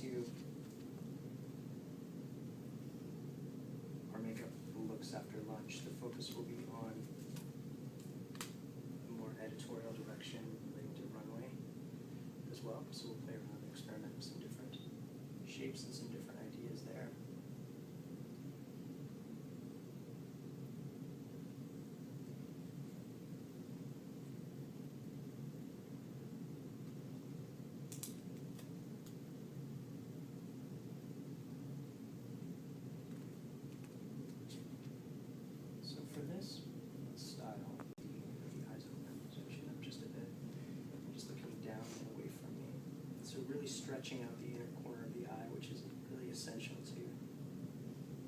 to our makeup looks after lunch, the focus will be on a more editorial direction related to runway as well. So we'll play around and experiment with some different shapes and some different ideas there. So for this style, the eyes open, so chin up just a bit, and just looking down and away from me. So really stretching out the inner corner of the eye, which is really essential to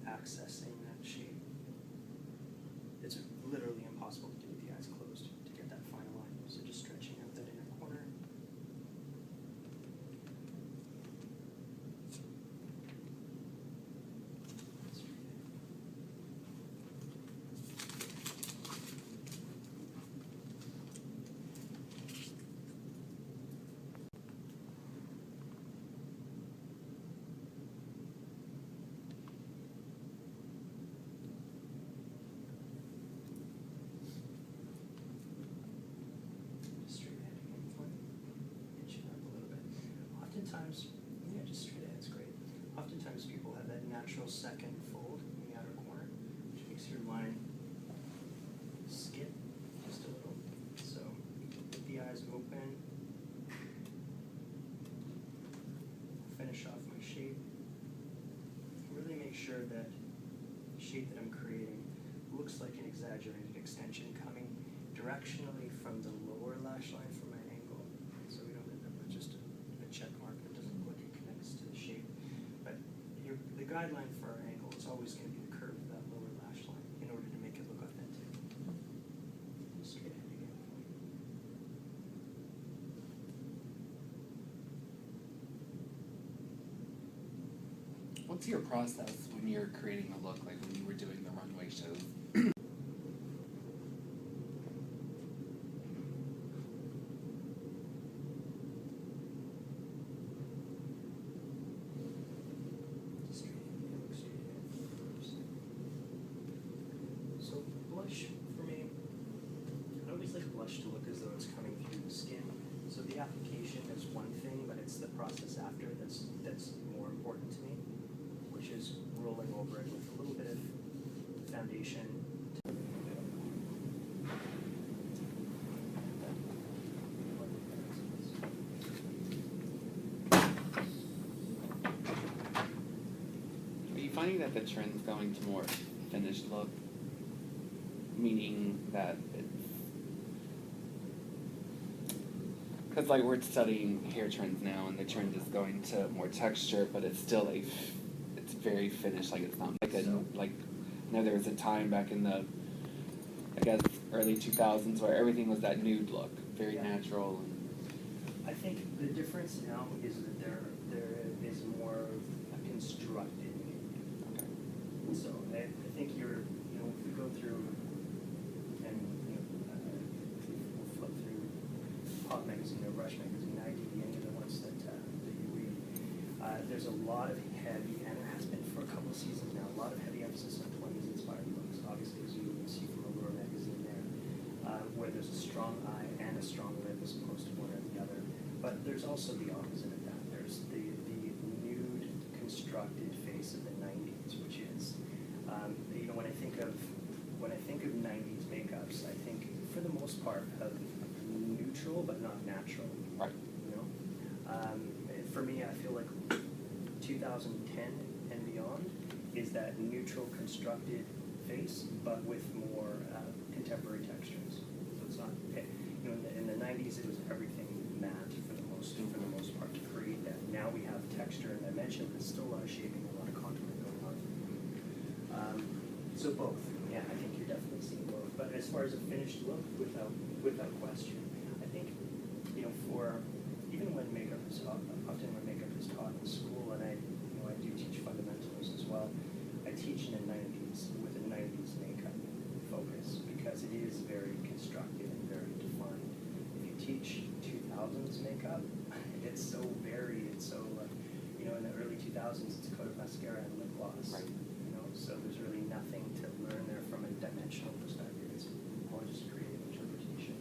accessing that shape. It's literally impossible to do with the eyes closed to get that final line. So just stretching out that inner corner. Straight ahead again, point and chin up a little bit. Oftentimes, yeah, just straight ahead's great. Oftentimes people have that natural second fold in the outer corner, which makes your line skip just a little. So keep the eyes open. Finish off my shape. Really make sure that the shape that I'm creating looks like an exaggerated extension coming directionally from the lower lash line from my angle. So we don't end up with just a check mark that doesn't look like it connects to the shape. But the guideline for our angle is always going to be the curve of that lower lash line in order to make it look authentic. Straight ahead again. What's your process when you're creating a look, like when you were doing the runway shows? Straight ahead, look straight ahead. So blush for me, I always like blush to look as though it's coming through the skin. So the application is one thing, but it's the process after that's more important to me, which is rolling over it with a little bit of foundation. Are you finding that the trend's going to more finished look? Meaning that it's... Because like we're studying hair trends now, and the trend is going to more texture, but it's still it's very finished. Like it's not like I know there was a time back in the, I guess, early 2000s where everything was that nude look, very natural. And I think the difference now is that there is more of a constructed nude. okay. So I think if we go through and we'll flip through Pop magazine or Rush magazine, ID, any of the ones that you read, there's a lot of heavy, and it has been for a couple of seasons now, a lot of heavy emphasis on 20s inspired looks, obviously, as you can see from Allure magazine there, where there's a strong eye and a strong lip as opposed to one or the other. But there's also the opposite of that. There's the nude, constructed face of the 90s, which is, when I think of 90s makeups, I think for the most part of neutral but not natural. Right. For me, I feel like 2010 and beyond is that neutral constructed face, but with more contemporary textures. So it's not, in the 90s it was everything matte for the most part to create that. Now we have texture and dimension, but still a lot of shaping, a lot of contouring going on. So both, yeah, I think you're definitely seeing both. But as far as a finished look, without question, I think for even when makeup is often when makeup is taught in school, and I do teach fundamentals as well. I teach in the 90s with a 90s makeup focus because it is very constructed and very defined. If you teach 2000s makeup, it's so varied, it's so in 2000s, it's a coat of mascara and lip gloss. Right. You know, so there's really nothing to learn there from a dimensional perspective. It's more just creative interpretation.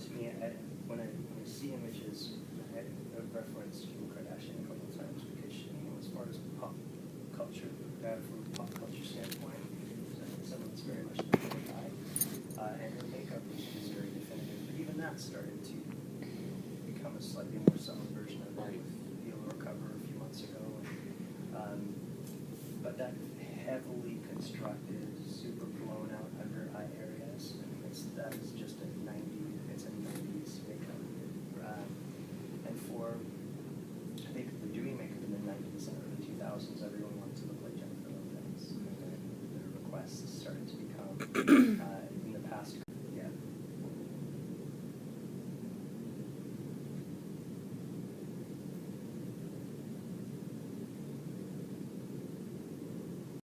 To me, when I see images, I've referenced Kim Kardashian a couple of times because she, you know, as far as pop culture, from a pop culture standpoint, someone that's very much the guy, and her makeup is very definitive. But even that started to become a slightly more subtle version of it with the Allure cover a few months ago. But that heavily constructed, super blown out under eye areas, that is just